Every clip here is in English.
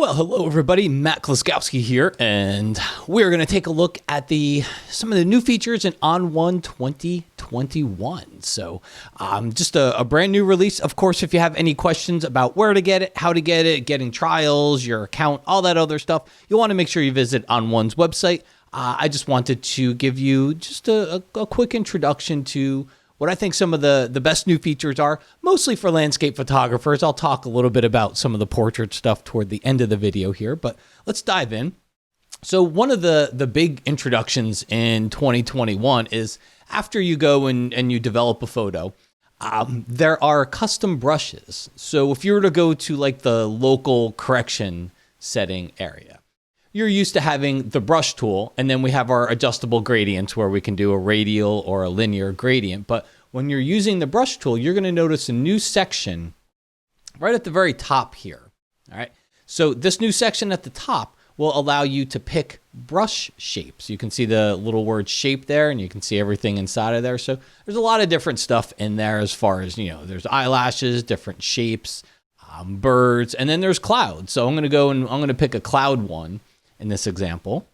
Well, hello everybody, Matt Kloskowski here, and we're going to take a look at some of the new features in ON1 2021. So just a brand new release. Of course, if you have any questions about where to get it, how to get it, getting trials, your account, all that other stuff, you'll want to make sure you visit ON1's website. I just wanted to give you just a quick introduction to what I think some of the best new features are, mostly for landscape photographers. I'll talk a little bit about some of the portrait stuff toward the end of the video here, but let's dive in. So one of the big introductions in 2021 is after you go and you develop a photo, there are custom brushes. So if you were to go to like the local correction setting area, you're used to having the brush tool, and then we have our adjustable gradients where we can do a radial or a linear gradient. But when you're using the brush tool, you're going to notice a new section right at the very top here. All right. So this new section at the top will allow you to pick brush shapes. You can see the little word shape there, and you can see everything inside of there. So there's a lot of different stuff in there as far as, there's eyelashes, different shapes, birds, and then there's clouds. So I'm going to go and I'm going to pick a cloud one in this example.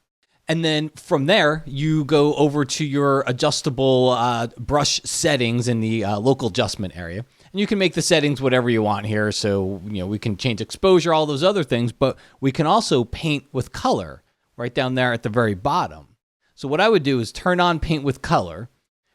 And then from there, you go over to your adjustable brush settings in the local adjustment area. And you can make the settings whatever you want here. So, we can change exposure, all those other things, but we can also paint with color right down there at the very bottom. So what I would do is turn on paint with color,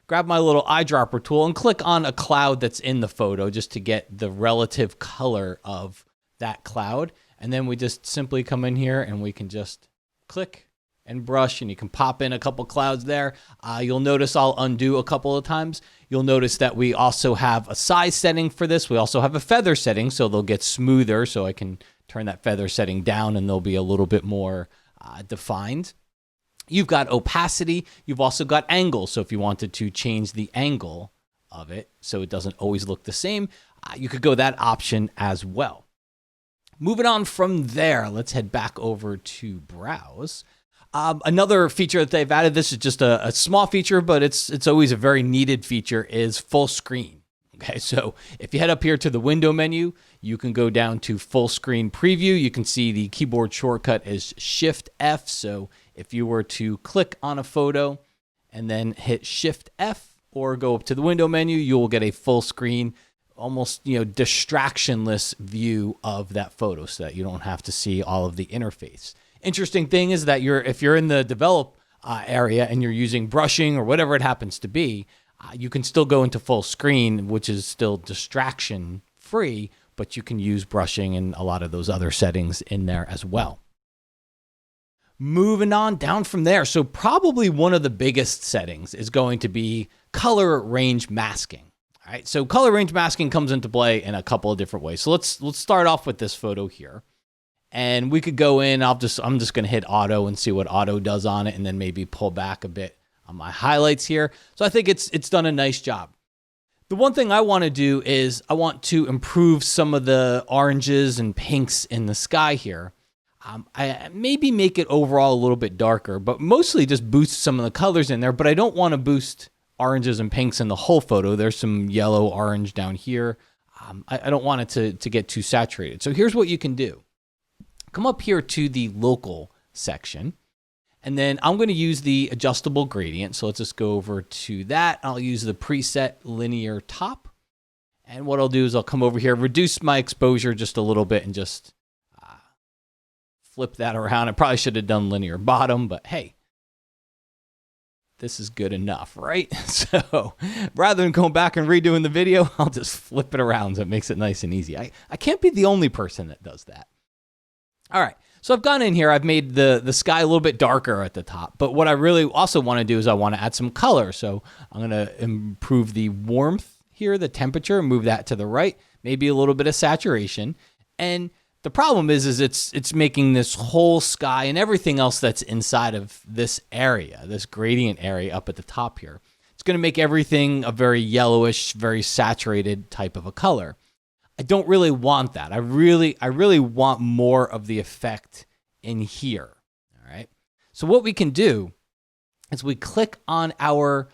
grab my little eyedropper tool and click on a cloud that's in the photo just to get the relative color of that cloud. And then we just simply come in here and we can just click and brush, and you can pop in a couple clouds there. You'll notice I'll undo a couple of times. You'll notice that we also have a size setting for this. We also have a feather setting, so they'll get smoother. So I can turn that feather setting down and they'll be a little bit more defined. You've got opacity. You've also got angle. So if you wanted to change the angle of it so it doesn't always look the same, you could go that option as well. Moving on from there, let's head back over to Browse. Another feature that they've added, this is just a small feature, but it's always a very needed feature, is full screen. Okay, so if you head up here to the window menu, you can go down to full screen preview. You can see the keyboard shortcut is Shift F. So if you were to click on a photo and then hit Shift F or go up to the window menu, you will get a full screen, almost distractionless view of that photo so that you don't have to see all of the interface. Interesting thing is that if you're in the develop area and you're using brushing or whatever it happens to be, you can still go into full screen, which is still distraction free, but you can use brushing and a lot of those other settings in there as well. Moving on down from there. So probably one of the biggest settings is going to be color range masking. All right, so color range masking comes into play in a couple of different ways. So let's start off with this photo here. And we could go in, I'm just going to hit auto and see what auto does on it, and then maybe pull back a bit on my highlights here. So I think it's done a nice job. The one thing I want to do is I want to improve some of the oranges and pinks in the sky here. I maybe make it overall a little bit darker, but mostly just boost some of the colors in there, but I don't want to boost oranges and pinks in the whole photo. There's some yellow, orange down here. I don't want it to get too saturated. So here's what you can do. Come up here to the local section, and then I'm going to use the adjustable gradient. So let's just go over to that. I'll use the preset linear top. And what I'll do is I'll come over here, reduce my exposure just a little bit, and just flip that around. I probably should have done linear bottom, but hey, this is good enough, right? So rather than going back and redoing the video, I'll just flip it around so it makes it nice and easy. I can't be the only person that does that. All right, so I've gone in here. I've made the sky a little bit darker at the top. But what I really also want to do is I want to add some color. So I'm going to improve the warmth here, the temperature, move that to the right, maybe a little bit of saturation. And the problem is it's making this whole sky and everything else that's inside of this area, this gradient area up at the top here, it's going to make everything a very yellowish, very saturated type of a color. I don't really want that. I really want more of the effect in here. All right. So what we can do is we click on our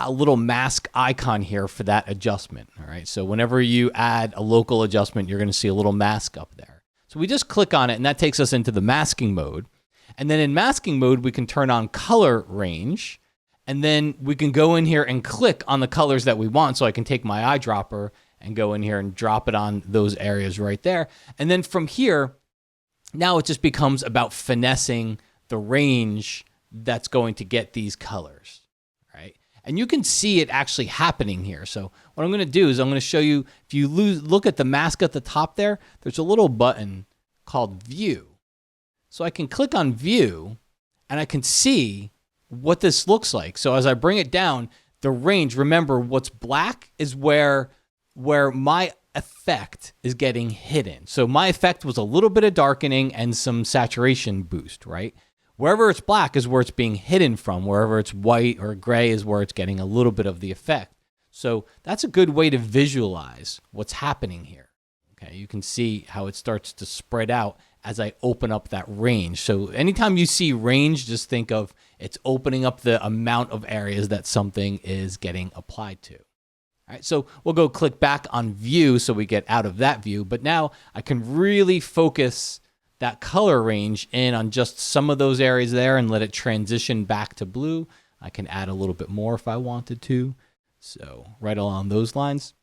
little mask icon here for that adjustment. All right. So whenever you add a local adjustment, you're going to see a little mask up there. So we just click on it and that takes us into the masking mode. And then in masking mode, we can turn on color range. And then we can go in here and click on the colors that we want. So I can take my eyedropper and go in here and drop it on those areas right there. And then from here, now it just becomes about finessing the range that's going to get these colors, right? And you can see it actually happening here. So what I'm going to do is I'm going to show you, if you look at the mask at the top there, there's a little button called View. So I can click on View and I can see what this looks like. So as I bring it down, the range, remember what's black is where my effect is getting hidden. So my effect was a little bit of darkening and some saturation boost, right? Wherever it's black is where it's being hidden from. Wherever it's white or gray is where it's getting a little bit of the effect. So that's a good way to visualize what's happening here. Okay, you can see how it starts to spread out as I open up that range. So anytime you see range, just think of it's opening up the amount of areas that something is getting applied to. All right, so we'll go click back on View so we get out of that view. But now I can really focus that color range in on just some of those areas there and let it transition back to blue. I can add a little bit more if I wanted to. So right along those lines.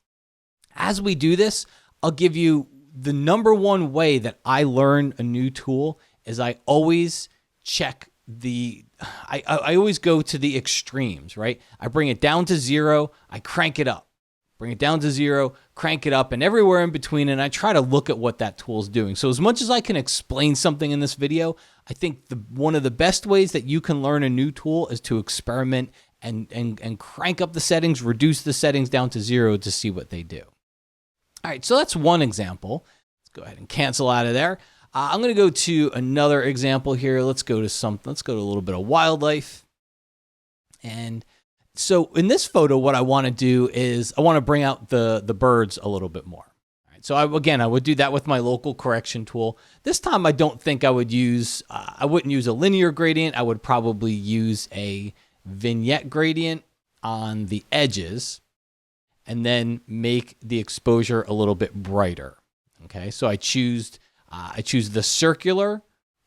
As we do this, I'll give you the number one way that I learn a new tool is I always check I always go to the extremes, right? I bring it down to 0, I crank it up. Bring it down to 0, crank it up, and everywhere in between, and I try to look at what that tool is doing. So as much as I can explain something in this video, I think one of the best ways that you can learn a new tool is to experiment and crank up the settings, reduce the settings down to 0 to see what they do. All right, so that's one example. Let's go ahead and cancel out of there. I'm going to go to another example here. Let's go to a little bit of wildlife. And so in this photo, what I want to do is I want to bring out the birds a little bit more. All right, so I would do that with my local correction tool. This time, I don't think I wouldn't use a linear gradient. I would probably use a vignette gradient on the edges and then make the exposure a little bit brighter. Okay, so I choose the circular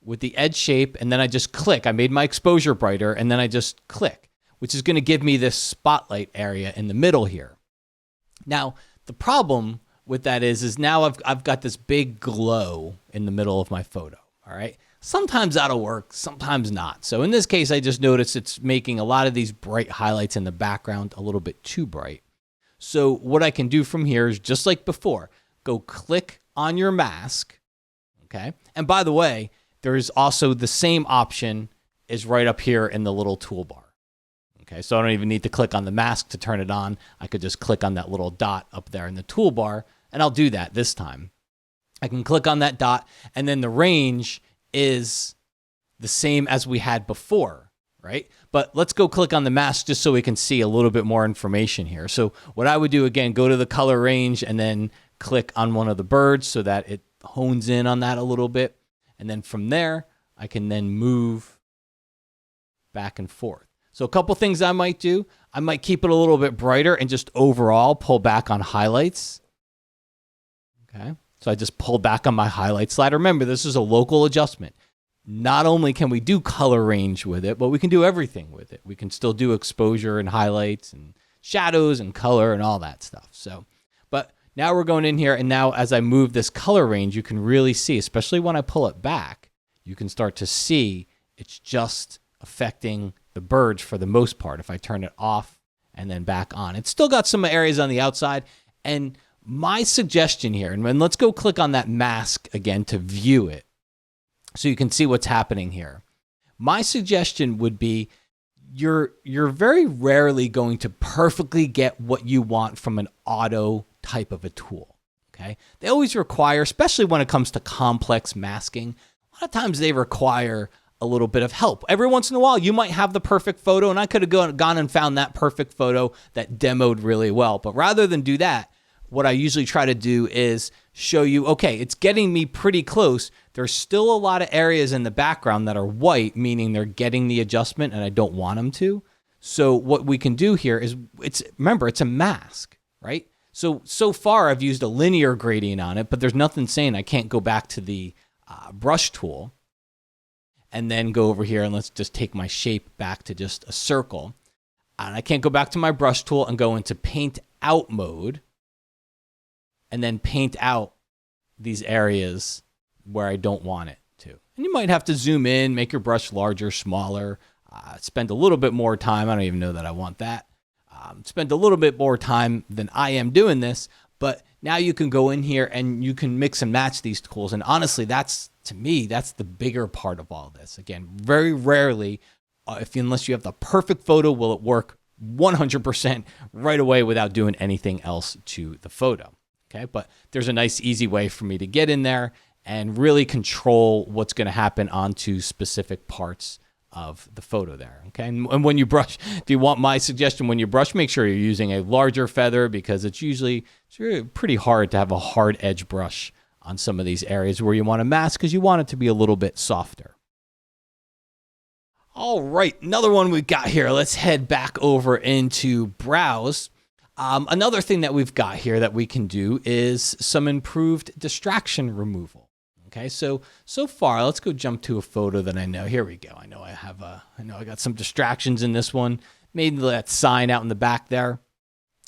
with the edge shape, and then I just click. I made my exposure brighter, and then I just click, which is going to give me this spotlight area in the middle here. Now, the problem with that is now I've got this big glow in the middle of my photo, all right? Sometimes that'll work, sometimes not. So in this case, I just noticed it's making a lot of these bright highlights in the background a little bit too bright. So what I can do from here is just like before, go click on your mask, okay? And by the way, there's also the same option is right up here in the little toolbar. Okay, so I don't even need to click on the mask to turn it on. I could just click on that little dot up there in the toolbar, and I'll do that this time. I can click on that dot, and then the range is the same as we had before, right? But let's go click on the mask just so we can see a little bit more information here. So what I would do, again, go to the color range and then click on one of the birds so that it hones in on that a little bit. And then from there, I can then move back and forth. So a couple things I might do. I might keep it a little bit brighter and just overall pull back on highlights. Okay, so I just pulled back on my highlight slider. Remember, this is a local adjustment. Not only can we do color range with it, but we can do everything with it. We can still do exposure and highlights and shadows and color and all that stuff. So, but now we're going in here, and now as I move this color range, you can really see, especially when I pull it back, you can start to see it's just affecting the birds for the most part. If I turn it off and then back on, it's still got some areas on the outside. And my suggestion here, and let's go click on that mask again to view it so you can see what's happening here. My suggestion would be you're very rarely going to perfectly get what you want from an auto type of a tool. Okay, they always require, especially when it comes to complex masking, a lot of times they require a little bit of help. Every once in a while, you might have the perfect photo, and I could have gone and found that perfect photo that demoed really well. But rather than do that, what I usually try to do is show you, okay, it's getting me pretty close. There's still a lot of areas in the background that are white, meaning they're getting the adjustment and I don't want them to. So what we can do here is, remember, it's a mask, right? So far I've used a linear gradient on it, but there's nothing saying I can't go back to the brush tool and then go over here and let's just take my shape back to just a circle. And I can't go back to my brush tool and go into paint out mode and then paint out these areas where I don't want it to. And you might have to zoom in, make your brush larger, smaller, spend a little bit more time. I don't even know that I want that. Spend a little bit more time than I am doing this, but now you can go in here and you can mix and match these tools. And honestly, to me, that's the bigger part of all this. Again, very rarely, unless you have the perfect photo, will it work 100% right away without doing anything else to the photo. Okay, but there's a nice, easy way for me to get in there and really control what's going to happen onto specific parts of the photo there. Okay, and when you brush, if you want my suggestion, when you brush, make sure you're using a larger feather because it's really pretty hard to have a hard edge brush on some of these areas where you want to mask because you want it to be a little bit softer. All right, another one we've got here. Let's head back over into Browse. Another thing that we've got here that we can do is some improved distraction removal. Okay, so far, let's go jump to a photo that I know. Here we go. I know I got some distractions in this one. Made that sign out in the back there.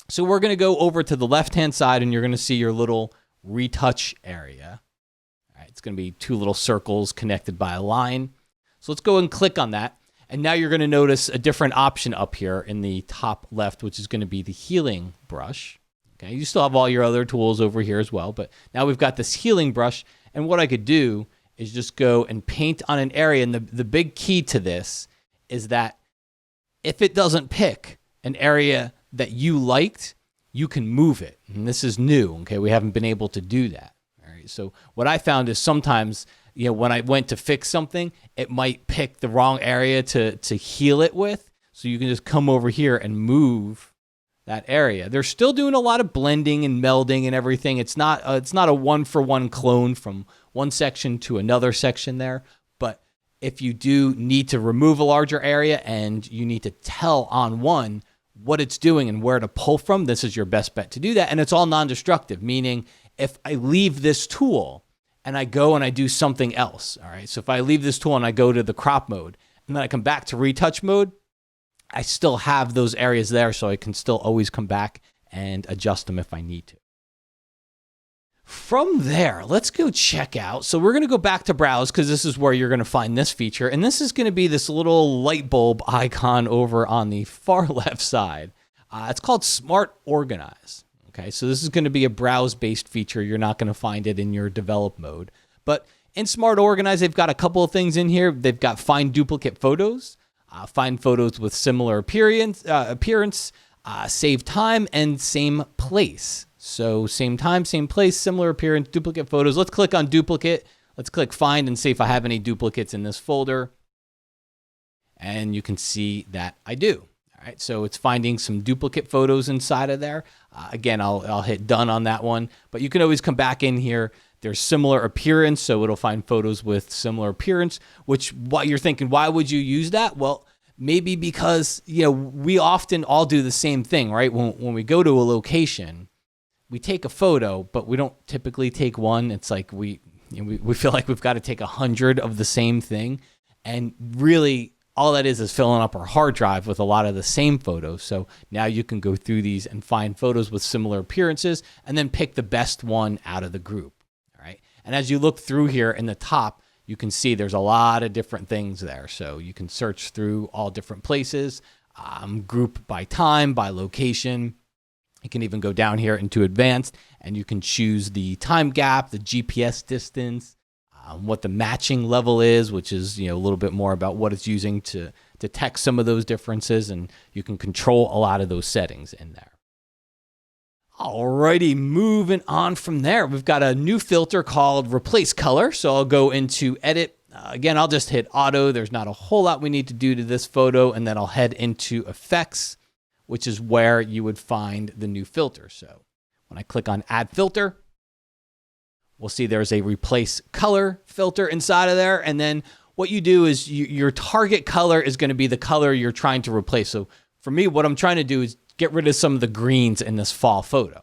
So we're going to go over to the left-hand side, and you're going to see your little retouch area. All right, it's going to be two little circles connected by a line. So let's go and click on that. And now you're going to notice a different option up here in the top left, which is going to be the healing brush. Okay, you still have all your other tools over here as well, but now we've got this healing brush. And what I could do is just go and paint on an area. And the big key to this is that if it doesn't pick an area that you liked, you can move it. And this is new, okay? We haven't been able to do that. All right. So what I found is sometimes, when I went to fix something, it might pick the wrong area to heal it with. So you can just come over here and move that area. They're still doing a lot of blending and melding and everything. It's not a one-for-one clone from one section to another section there. But if you do need to remove a larger area and you need to tell ON1 what it's doing and where to pull from, this is your best bet to do that. And it's all non-destructive, meaning if I leave this tool and I go and I do something else, all right? So if I leave this tool and I go to the crop mode and then I come back to retouch mode, I still have those areas there, so I can still always come back and adjust them if I need to. From there, let's go check out. So we're going to go back to Browse because this is where you're going to find this feature. And this is going to be this little light bulb icon over on the far left side. It's called Smart Organize. Okay, so this is going to be a Browse-based feature. You're not going to find it in your develop mode. But in Smart Organize, they've got a couple of things in here. They've got find duplicate photos. Find photos with similar appearance, save time, and same place. So same time, same place, similar appearance, duplicate photos. Let's click on duplicate. Let's click find and see if I have any duplicates in this folder. And you can see that I do. All right, so it's finding some duplicate photos inside of there. Again, I'll hit done on that one, but you can always come back in here. There's similar appearance, so it'll find photos with similar appearance, which what you're thinking, why would you use that? Well, maybe because, we often all do the same thing, right? When we go to a location, we take a photo, but we don't typically take one. It's like we feel like we've got to take 100 of the same thing. And really, all that is filling up our hard drive with a lot of the same photos. So now you can go through these and find photos with similar appearances and then pick the best one out of the group. And as you look through here in the top, you can see there's a lot of different things there. So you can search through all different places, group by time, by location. You can even go down here into advanced and you can choose the time gap, the GPS distance, what the matching level is, which is a little bit more about what it's using to detect some of those differences. And you can control a lot of those settings in there. Alrighty, moving on from there, we've got a new filter called Replace Color. So I'll go into Edit. Again, I'll just hit Auto. There's not a whole lot we need to do to this photo. And then I'll head into Effects, which is where you would find the new filter. So when I click on Add Filter, we'll see there's a Replace Color filter inside of there. And then what you do is your target color is going to be the color you're trying to replace. So for me, what I'm trying to do is get rid of some of the greens in this fall photo.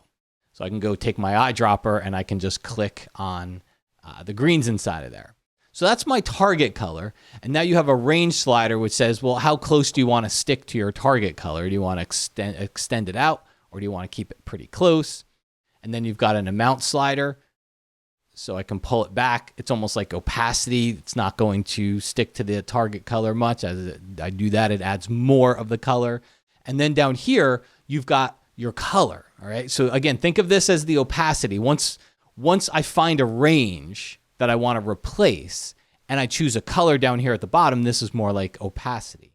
So I can go take my eyedropper and I can just click on the greens inside of there. So that's my target color. And now you have a range slider which says, well, how close do you want to stick to your target color? Do you want to extend it out, or do you want to keep it pretty close? And then you've got an amount slider. So I can pull it back. It's almost like opacity. It's not going to stick to the target color much. As I do that, it adds more of the color. And then down here, you've got your color. All right. So again, think of this as the opacity. Once I find a range that I want to replace and I choose a color down here at the bottom, this is more like opacity.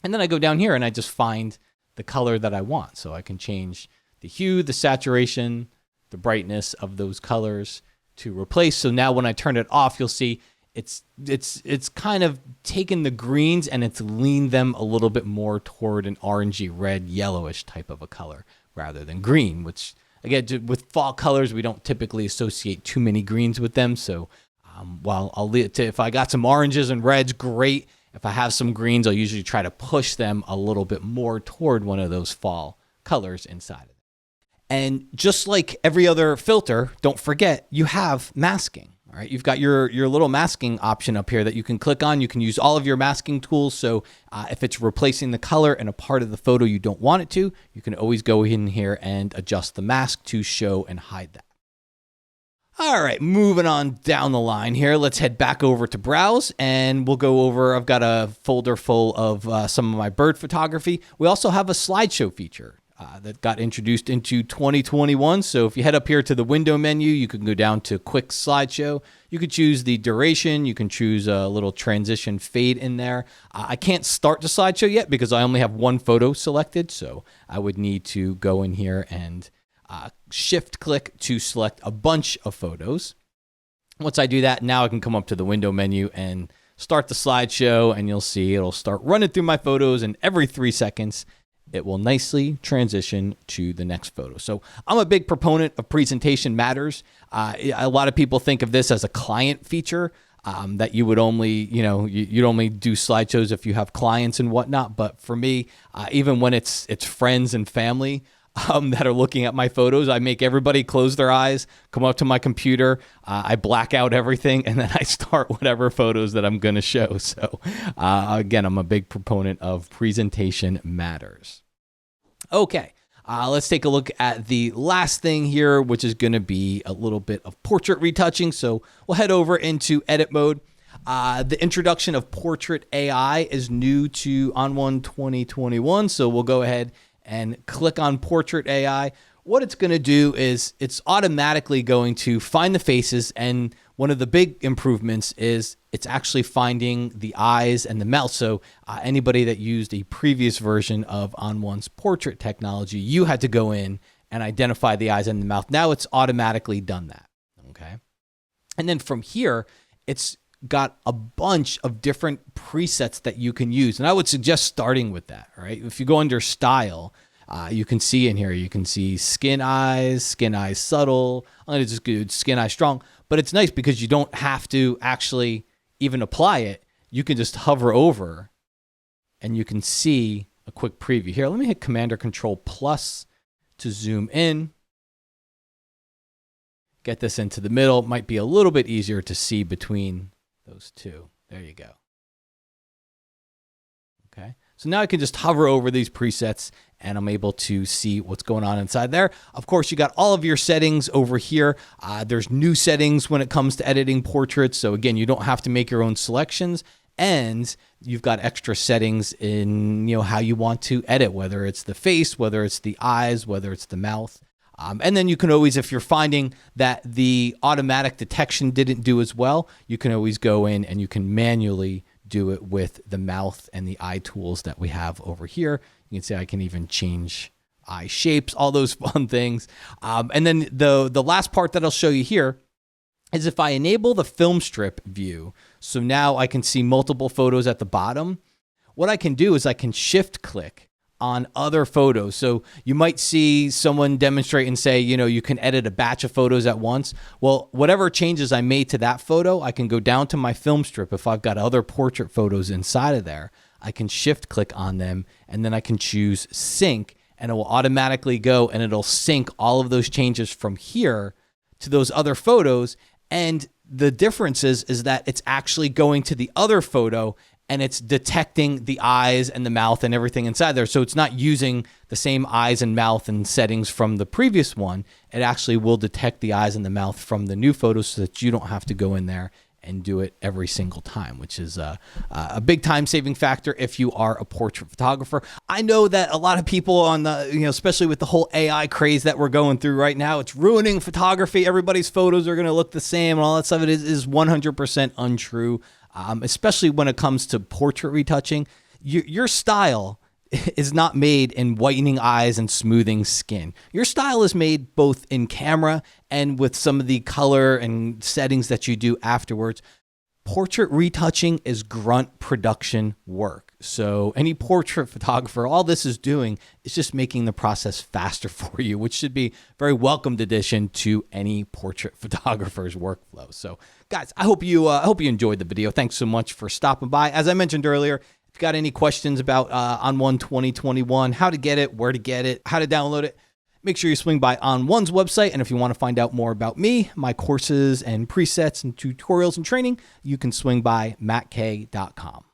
And then I go down here and I just find the color that I want. So I can change the hue, the saturation, the brightness of those colors to replace. So now when I turn it off, you'll see it's kind of taken the greens and it's leaned them a little bit more toward an orangey red yellowish type of a color rather than green, which again, with fall colors, we don't typically associate too many greens with them. So while I'll leave it to, if I got some oranges and reds, great. If I have some greens, I'll usually try to push them a little bit more toward one of those fall colors inside of it. And just like every other filter, don't forget you have masking. All right, you've got your little masking option up here that you can click on. You can use all of your masking tools. So if it's replacing the color in a part of the photo you don't want it to, you can always go in here and adjust the mask to show and hide that. All right, moving on down the line here. Let's head back over to Browse and we'll go over, I've got a folder full of some of my bird photography. We also have a slideshow feature that got introduced into 2021. So if you head up here to the window menu, you can go down to quick slideshow. You could choose the duration. You can choose a little transition fade in there. I can't start the slideshow yet because I only have one photo selected. So I would need to go in here and shift click to select a bunch of photos. Once I do that, now I can come up to the window menu and start the slideshow, and you'll see it'll start running through my photos, and every 3 seconds, it will nicely transition to the next photo. So I'm a big proponent of presentation matters. A lot of people think of this as a client feature, that you would only, you'd only do slideshows if you have clients and whatnot. But for me, even when it's friends and family that are looking at my photos, I make everybody close their eyes, come up to my computer, I black out everything, and then I start whatever photos that I'm going to show. So again, I'm a big proponent of presentation matters. Okay, let's take a look at the last thing here, which is going to be a little bit of portrait retouching. So we'll head over into edit mode. The introduction of portrait AI is new to ON1 2021. So we'll go ahead and click on Portrait AI. What it's going to do is it's automatically going to find the faces, and one of the big improvements is it's actually finding the eyes and the mouth. So anybody that used a previous version of ON1's portrait technology, you had to go in and identify the eyes and the mouth. Now it's automatically done that, okay? And then from here, it's got a bunch of different presets that you can use. And I would suggest starting with that, right? If you go under style, you can see in here, you can see skin eyes subtle. I'm going to just do skin eye strong, but it's nice because you don't have to actually even apply it. You can just hover over and you can see a quick preview here. Let me hit Command or Control plus to zoom in. Get this into the middle. It might be a little bit easier to see between those two. There you go. Okay. So now I can just hover over these presets and I'm able to see what's going on inside there. Of course, you got all of your settings over here. There's new settings when it comes to editing portraits. So again, you don't have to make your own selections, and you've got extra settings in, how you want to edit, whether it's the face, whether it's the eyes, whether it's the mouth. And then you can always, if you're finding that the automatic detection didn't do as well, you can always go in and you can manually do it with the mouth and the eye tools that we have over here. You can see I can even change eye shapes, all those fun things. And then the last part that I'll show you here is if I enable the film strip view, so now I can see multiple photos at the bottom, what I can do is I can shift click on other photos. So you might see someone demonstrate and say, you can edit a batch of photos at once. Well, whatever changes I made to that photo, I can go down to my film strip. If I've got other portrait photos inside of there, I can shift click on them and then I can choose sync, and it will automatically go and it'll sync all of those changes from here to those other photos. And the difference is that it's actually going to the other photo and it's detecting the eyes and the mouth and everything inside there. So it's not using the same eyes and mouth and settings from the previous one. It actually will detect the eyes and the mouth from the new photos so that you don't have to go in there and do it every single time, which is a big time saving factor if you are a portrait photographer. I know that a lot of people on the, especially with the whole AI craze that we're going through right now, it's ruining photography. Everybody's photos are going to look the same and all that stuff. It is 100% untrue. Especially when it comes to portrait retouching. Your style is not made in whitening eyes and smoothing skin. Your style is made both in camera and with some of the color and settings that you do afterwards. Portrait retouching is grunt production work. So any portrait photographer, all this is doing is just making the process faster for you, which should be a very welcomed addition to any portrait photographer's workflow. So guys, I hope you enjoyed the video. Thanks so much for stopping by. As I mentioned earlier, if you've got any questions about ON1 2021, how to get it, where to get it, how to download it, make sure you swing by ON1's website. And if you want to find out more about me, my courses and presets and tutorials and training, you can swing by mattkay.com.